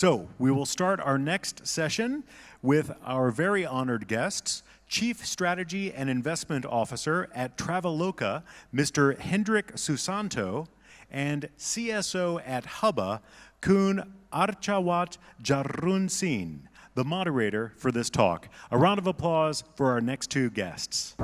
So we will start our next session with our very honored guests, Chief Strategy and Investment Officer at Traveloka, Mr. Hendrik Susanto, and CSO at Hubba, Kun Archawat Chareonsilp, the moderator for this talk. A round of applause for our next two guests.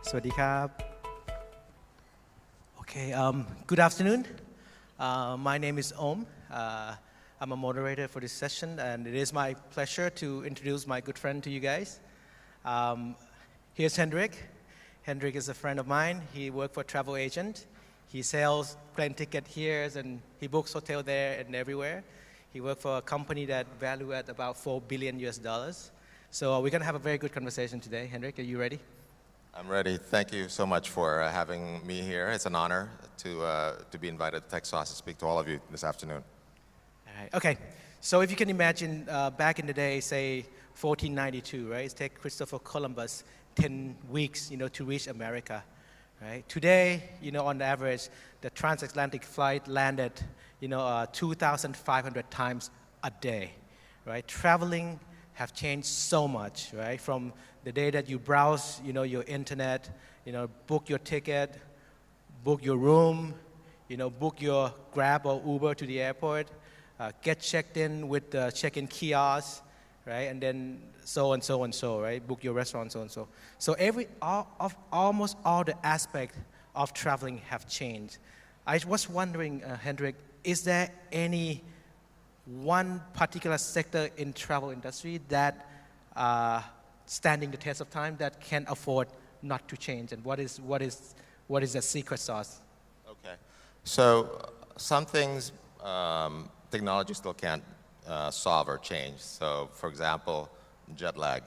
Sawasdee krab. Okay, good afternoon. My name is Om. I'm a moderator for this session, and it is my pleasure to introduce my good friend to you guys. Here's Hendrik. Hendrik is a friend of mine. He works for a travel agent. He sells plane ticket here, and he books hotel there and everywhere. He works for a company that value at about $4 billion US. So we're going to have a very good conversation today. Hendrik, are you ready? I'm ready. Thank you so much for having me here. It's an honor to be invited to Techsauce to speak to all of you this afternoon. All right. Okay. So if you can imagine back in the day, say 1492, right? It takes Christopher Columbus 10 weeks, to reach America, right? Today, on average, the transatlantic flight landed, 2,500 times a day, right? Traveling have changed so much, right? From the day that you browse, your internet, book your ticket, book your room, book your Grab or Uber to the airport, get checked in with the check-in kiosk, right? And then so and so and so, right? Book your restaurant, so and so. So almost all the aspects of traveling have changed. I was wondering, Hendrik, is there any one particular sector in travel industry that standing the test of time that can afford not to change, and what is the secret sauce? Okay, so some things technology still can't solve or change. So, for example, jet lag.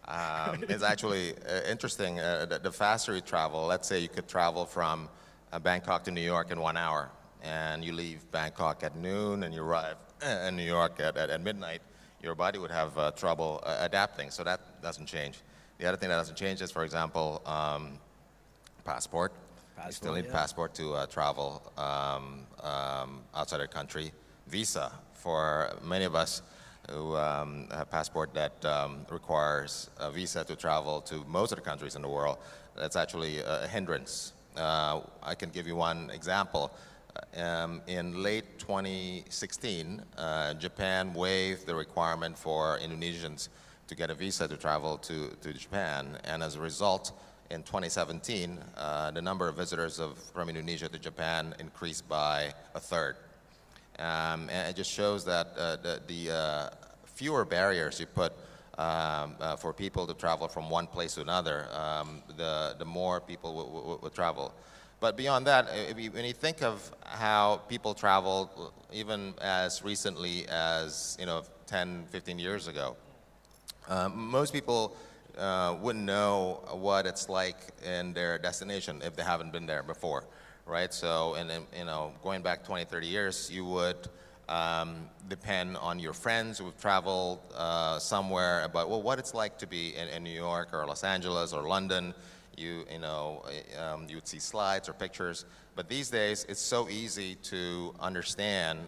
It's actually interesting. The faster you travel, let's say you could travel from Bangkok to New York in 1 hour, and you leave Bangkok at noon and you arrive in New York at midnight, your body would have trouble adapting, so that doesn't change. The other thing that doesn't change is, for example, passport. You still need passport to travel outside the country. Visa, for many of us who have a passport that requires a visa to travel to most of the countries in the world, that's actually a hindrance. I can give you one example. In late 2016, Japan waived the requirement for Indonesians to get a visa to travel to Japan, and as a result, in 2017, the number of visitors from Indonesia to Japan increased by a third. And it just shows that the fewer barriers you put for people to travel from one place to another, the more people will travel. But beyond that, when you think of how people traveled even as recently as 10, 15 years ago, most people wouldn't know what it's like in their destination if they haven't been there before, right? So, and going back 20, 30 years, you would depend on your friends who've traveled somewhere about, well, what it's like to be in New York or Los Angeles or London. You would see slides or pictures, but these days it's so easy to understand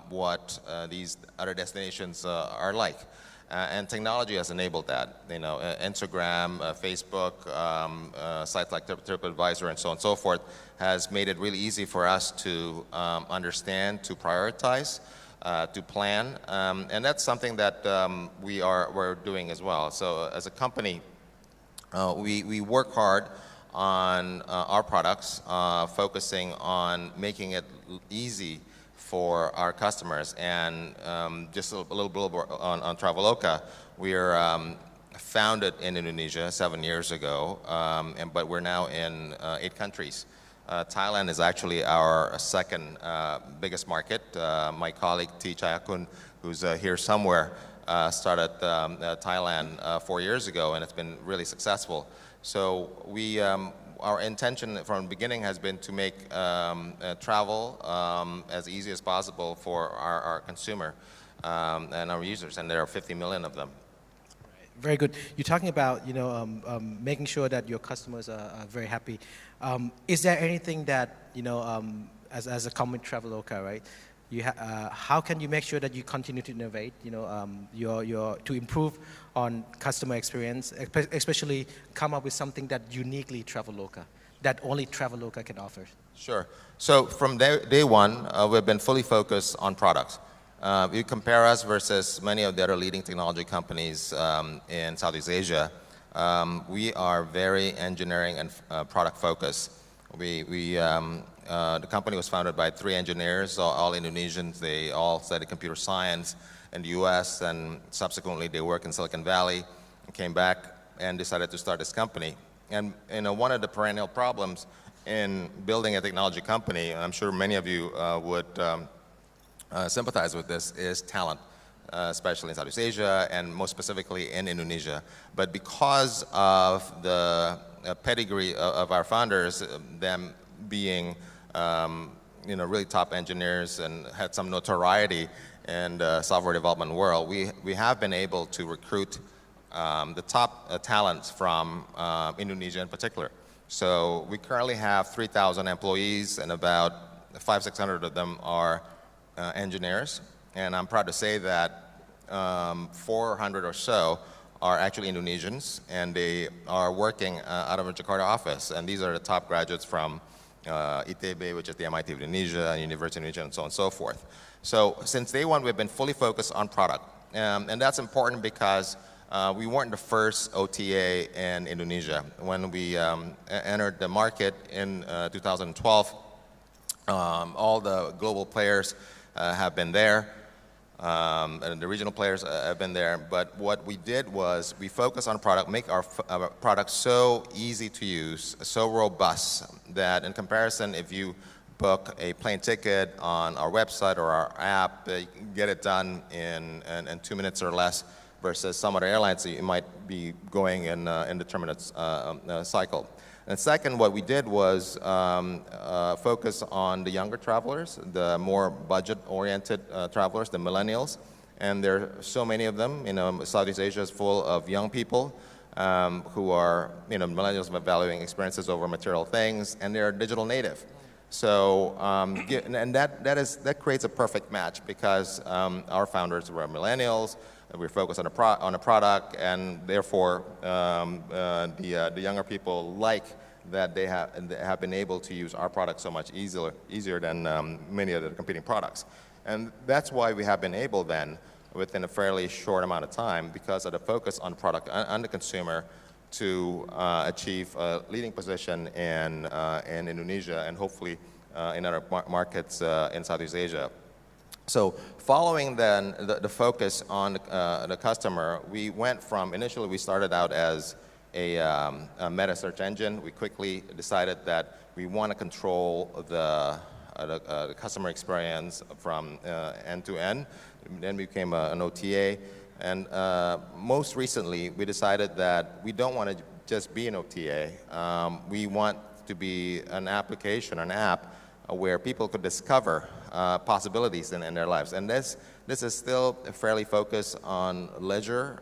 what these other destinations are like, and technology has enabled that. Instagram, Facebook, sites like TripAdvisor, and so on and so forth, has made it really easy for us to understand, to prioritize, to plan, and that's something that we're doing as well. So as a company, we work hard on our products, focusing on making it easy for our customers. And just a little bit on Traveloka, we are founded in Indonesia 7 years ago, but we're now in 8 countries. Thailand is actually our second biggest market. My colleague T. Chayakun, who's here somewhere, started Thailand 4 years ago, and it's been really successful. So our intention from the beginning has been to make travel as easy as possible for our consumer and our users, and there are 50 million of them. Very good. You're talking about making sure that your customers are very happy. Is there anything that as a company Traveloka, right? How can you make sure that you continue to innovate? To improve on customer experience, especially come up with something that uniquely Traveloka, that only Traveloka can offer. Sure. So from day one, we've been fully focused on products. You compare us versus many of the other leading technology companies in Southeast Asia. We are very engineering and product focused. The company was founded by 3 engineers, all Indonesians. They all studied computer science in the US, and subsequently they worked in Silicon Valley, and came back and decided to start this company. And one of the perennial problems in building a technology company, and I'm sure many of you would sympathize with this, is talent, especially in Southeast Asia and most specifically in Indonesia. But because of the pedigree of our founders, them being really top engineers and had some notoriety in the software development world, we have been able to recruit the top talents from Indonesia in particular. So we currently have 3,000 employees, and about 500-600 of them are engineers. And I'm proud to say that 400 or so are actually Indonesians, and they are working out of a Jakarta office. And these are the top graduates from ITB, which is the MIT of Indonesia, University of Indonesia, and so on and so forth. So since day one, we've been fully focused on product. And that's important because we weren't the first OTA in Indonesia. When we entered the market in 2012, all the global players have been there, and the regional players have been there. But what we did was we focused on product, make our product so easy to use, so robust, that in comparison, if you book a plane ticket on our website or our app, you can get it done in 2 minutes or less, versus some other airlines that you might be going in indeterminate cycle. And second, what we did was focus on the younger travelers, the more budget-oriented travelers, the millennials. And there are so many of them. Southeast Asia is full of young people who are, millennials valuing experiences over material things, and they're digital native. So, and that creates a perfect match, because our founders were millennials. We're focused on a product, and therefore the younger people like that they have been able to use our product so much easier than many of the competing products. And that's why we have been able then, within a fairly short amount of time, because of the focus on product and the consumer, to achieve a leading position in Indonesia and hopefully in other markets in Southeast Asia. So following then the focus on the customer, we went from, initially we started out as a meta search engine. We quickly decided that we want to control the customer experience from end to end. Then we became an OTA. And most recently, we decided that we don't want to just be an OTA. We want to be an application, an app, where people could discover possibilities in their lives. And this is still fairly focused on leisure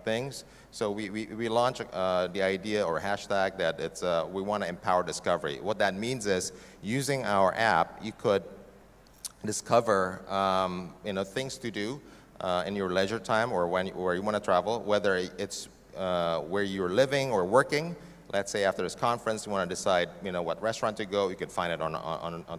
things. So we launched the idea or hashtag that it's we want to empower discovery. What that means is, using our app, you could discover things to do in your leisure time, or where you want to travel, whether it's where you're living or working. Let's say after this conference, you want to decide, what restaurant to go. You could find it on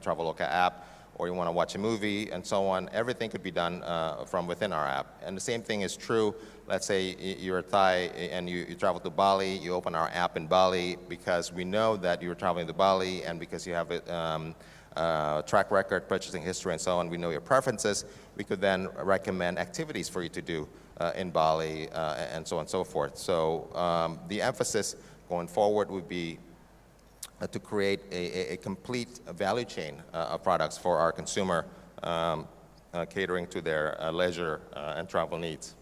Traveloka app, or you want to watch a movie and so on. Everything could be done from within our app. And the same thing is true. Let's say you're a Thai and you travel to Bali. You open our app in Bali because we know that you're traveling to Bali, and because you have a track record, purchasing history, and so on. We know your preferences. We could then recommend activities for you to do in Bali, and so on and so forth. So the emphasis going forward would be to create a complete value chain of products for our consumer, catering to their leisure and travel needs.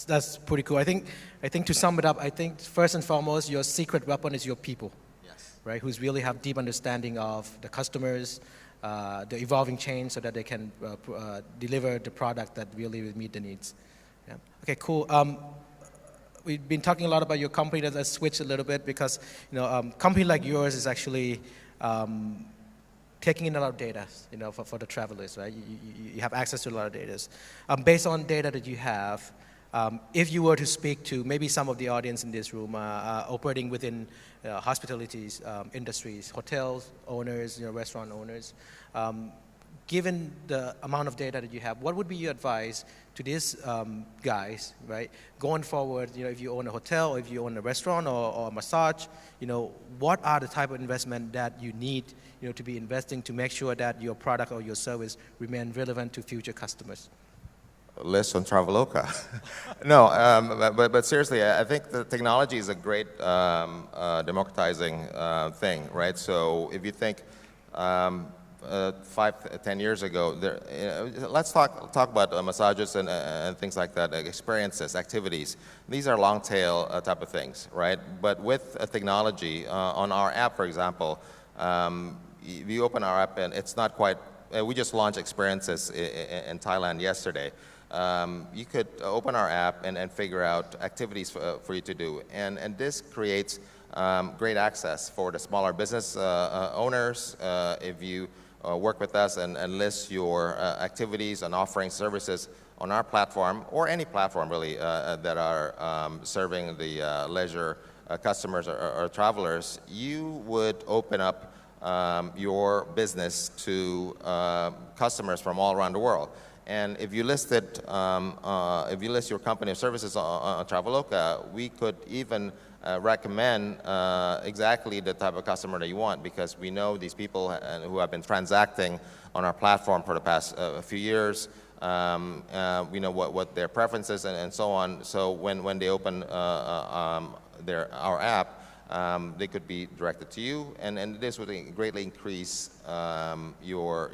That's pretty cool. I think to sum it up, I think first and foremost, your secret weapon is your people. Yes. Right? Who's really have deep understanding of the customers, the evolving change, so that they can deliver the product that really will meet the needs. Yeah. Okay, cool. We've been talking a lot about your company. Let's switch a little bit because company like yours is actually taking in a lot of data, for the travelers, right? You have access to a lot of data. Based on data that you have, if you were to speak to maybe some of the audience in this room operating within hospitality industries, hotels owners, restaurant owners, given the amount of data that you have, what would be your advice to these guys, right? Going forward, if you own a hotel, or if you own a restaurant or a massage, what are the type of investment that you need, to be investing to make sure that your product or your service remain relevant to future customers? List on Traveloka. No, but seriously, I think the technology is a great democratizing thing, right? So if you think 5-10 years ago, let's talk about massages and things like that, like experiences, activities. These are long tail type of things, right? But with technology, on our app, for example, if you open our app and it's not quite, we just launched experiences in Thailand yesterday. You could open our app and figure out activities for you to do. And this creates great access for the smaller business owners. If you work with us and list your activities and offering services on our platform, or any platform really that are serving the leisure customers or travelers, you would open up your business to customers from all around the world. And if you list your company or services on Traveloka, we could even recommend exactly the type of customer that you want, because we know these people who have been transacting on our platform for the past few years. We know what their preferences and so on. So when they open our app, they could be directed to you, and this would greatly increase your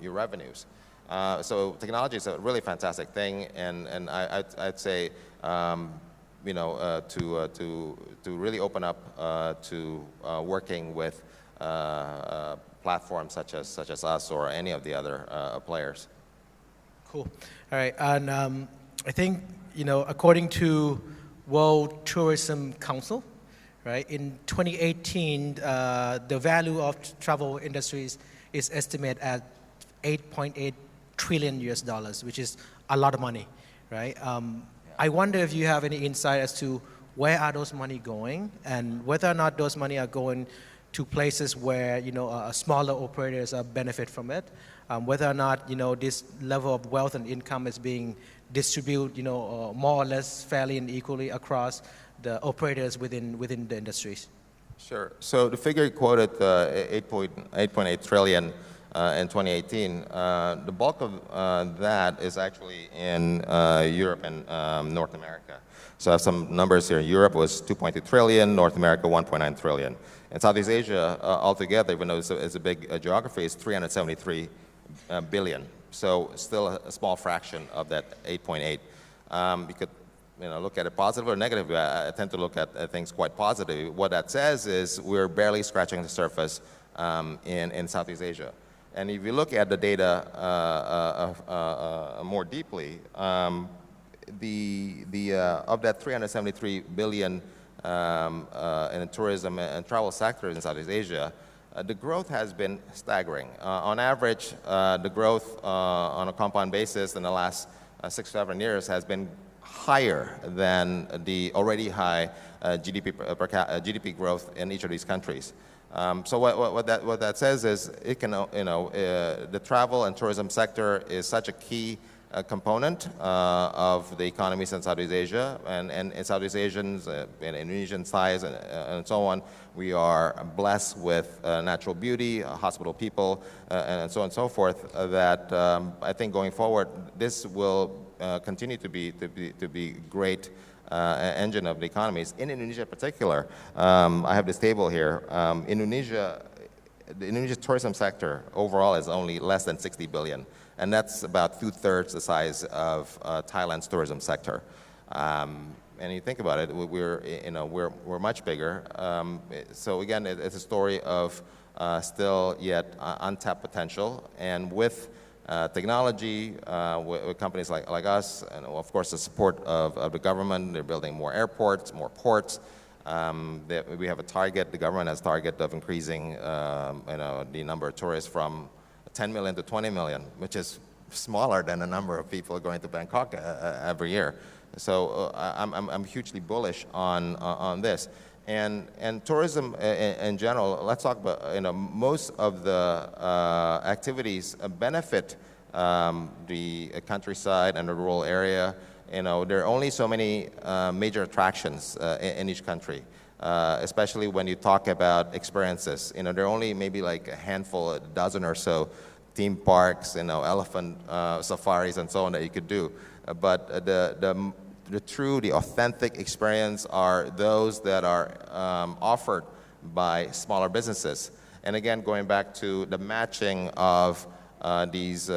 revenues. So technology is a really fantastic thing, and I'd say to really open up to working with platforms such as us or any of the other players. Cool. All right, and I think according to World Tourism Council, right, in 2018, the value of travel industries is estimated at $8.8 trillion US, which is a lot of money, right? I wonder if you have any insight as to where are those money going, and whether or not those money are going to places where smaller operators benefit from it, whether or not this level of wealth and income is being distributed more or less fairly and equally across the operators within the industries. Sure. So the figure you quoted, 8.8 trillion in 2018, the bulk of that is actually in Europe and North America. So I have some numbers here. Europe was 2.2 trillion, North America 1.9 trillion. And Southeast Asia altogether, even though it's a big geography, is 373 billion. So still a small fraction of that 8.8. You could look at it positive or negative. I tend to look at things quite positive. What that says is we're barely scratching the surface in Southeast Asia. And if you look at the data more deeply, of that 373 billion in the tourism and travel sector in Southeast Asia, the growth has been staggering. On average, the growth on a compound basis in the last 6-7 years has been higher than the already high GDP growth in each of these countries. So what that says is it can the travel and tourism sector is such a key component of the economies in Southeast Asia, and Southeast Asians and Indonesians, Thais, and so on. We are blessed with natural beauty, hospitable people, and so on and so forth. That I think going forward, this will continue to be great engine of the economies. In Indonesia in particular, I have this table here. The Indonesia tourism sector overall is only less than 60 billion, and that's about 2/3 the size of Thailand's tourism sector. And you think about it, we're much bigger. So again, it's a story of still yet untapped potential, and with technology, with companies like us, and of course the support of the government, they're building more airports, more ports. We have a target, the government has a target of increasing the number of tourists from 10 million to 20 million, which is smaller than the number of people going to Bangkok every year. So I'm hugely bullish on this. And tourism in general, let's talk about, most of the activities benefit the countryside and the rural area. There are only so many major attractions in each country, especially when you talk about experiences. There are only maybe like a handful, a dozen or so theme parks, elephant safaris and so on that you could do. But the authentic experience are those that are offered by smaller businesses. And again, going back to the matching of these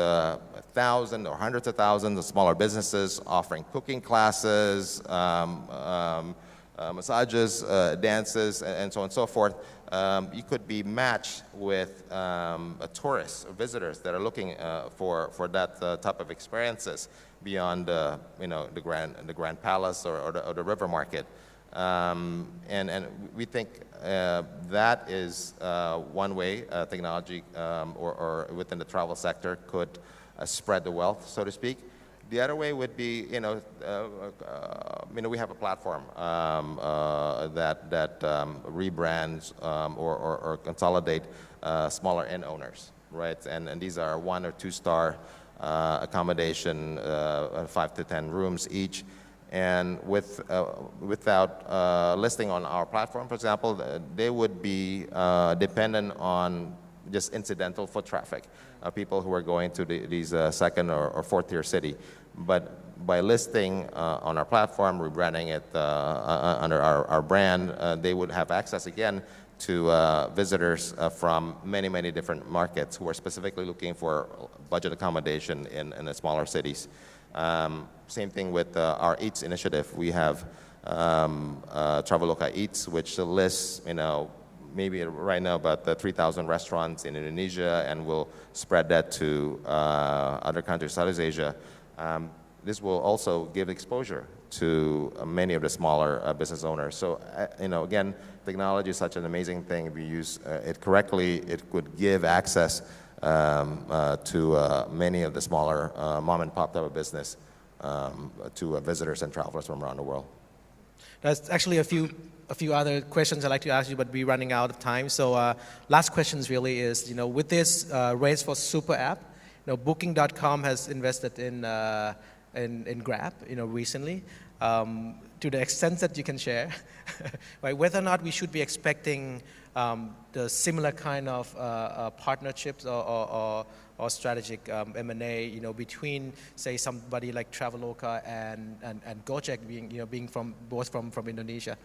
thousands or hundreds of thousands of smaller businesses offering cooking classes, massages, dances, and so on and so forth, you could be matched with tourists or visitors that are looking for that type of experiences beyond the Grand Palace or the River Market. And we think that is one way technology or within the travel sector could spread the wealth, so to speak. The other way would be, we have a platform that rebrands or consolidate smaller inn owners, right? And these are 1 or 2 star accommodation, 5 to 10 rooms each. And without listing on our platform, for example, they would be dependent on just incidental foot traffic, people who are going to these second or fourth tier city. But by listing on our platform, rebranding it under our brand, they would have access again to visitors from many, many different markets who are specifically looking for budget accommodation in the smaller cities. Same thing with our Eats initiative. We have Traveloka Eats, which lists, maybe right now about 3,000 restaurants in Indonesia, and we'll spread that to other countries, Southeast Asia. This will also give exposure to many of the smaller business owners. So, again, technology is such an amazing thing. If we use it correctly, it could give access to many of the smaller mom and pop type of business to visitors and travelers from around the world. There's actually a few other questions I'd like to ask you, but we're running out of time. So last questions really is, with this race for super app, Booking.com has invested in Grab, recently. To the extent that you can share, right, whether or not we should be expecting the similar kind of partnerships or strategic M&A, between, say, somebody like Traveloka and Gojek being both from Indonesia.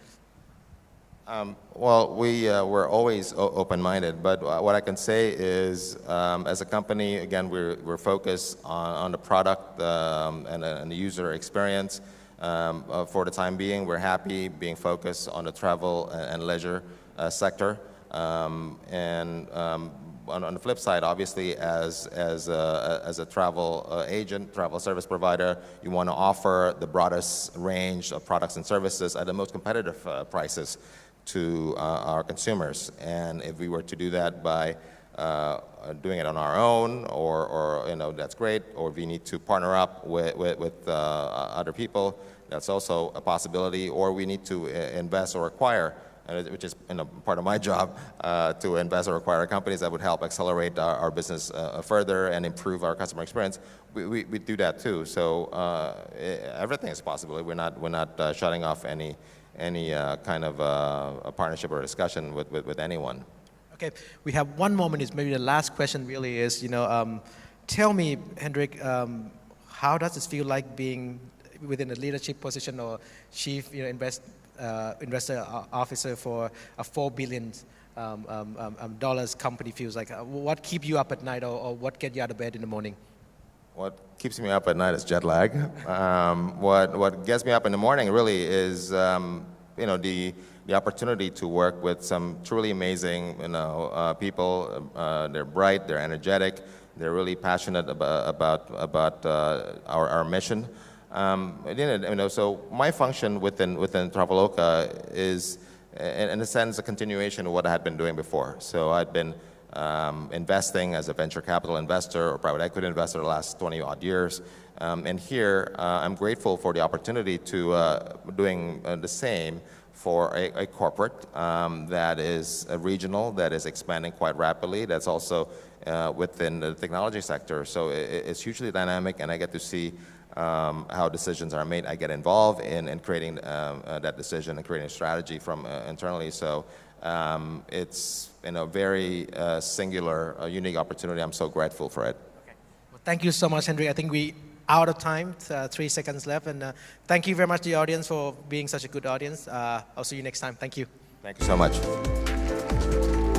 Well, we're always open-minded, but what I can say is, as a company, again, we're focused on the product and the user experience. For the time being, we're happy being focused on the travel and leisure sector. And on the flip side, obviously, as a travel agent, travel service provider, you want to offer the broadest range of products and services at the most competitive prices to our consumers. And if we were to do that by doing it on our own, or that's great, or if we need to partner up with other people, that's also a possibility, or we need to invest or acquire, which is part of my job, to invest or acquire companies that would help accelerate our business further and improve our customer experience. We do that too. So everything is a possibility. We're not shutting off any kind of a partnership or discussion with anyone. Okay, we have one more minute. Maybe the last question really is, tell me, Hendrik, how does it feel like being within a leadership position or chief investor officer for a $4 billion dollars company? Feels like, what keep you up at night, or what get you out of bed in the morning? what keeps me up at night is jet lag. What gets me up in the morning really is the opportunity to work with some truly amazing people. They're bright, they're energetic, they're really passionate about our mission. So my function within Traveloka is, in a sense, a continuation of what I had been doing before. So I'd been investing as a venture capital investor or private equity investor the last 20-odd years. And here, I'm grateful for the opportunity to doing the same for a corporate that is regional, that is expanding quite rapidly, that's also within the technology sector. So it's hugely dynamic, and I get to see how decisions are made. I get involved in creating that decision and creating a strategy from internally. So it's very singular, unique opportunity. I'm so grateful for it. Okay. Well, thank you so much, Hendrik. I think we out of time, 3 seconds left. And thank you very much to the audience for being such a good audience. I'll see you next time. Thank you. Thank you so much.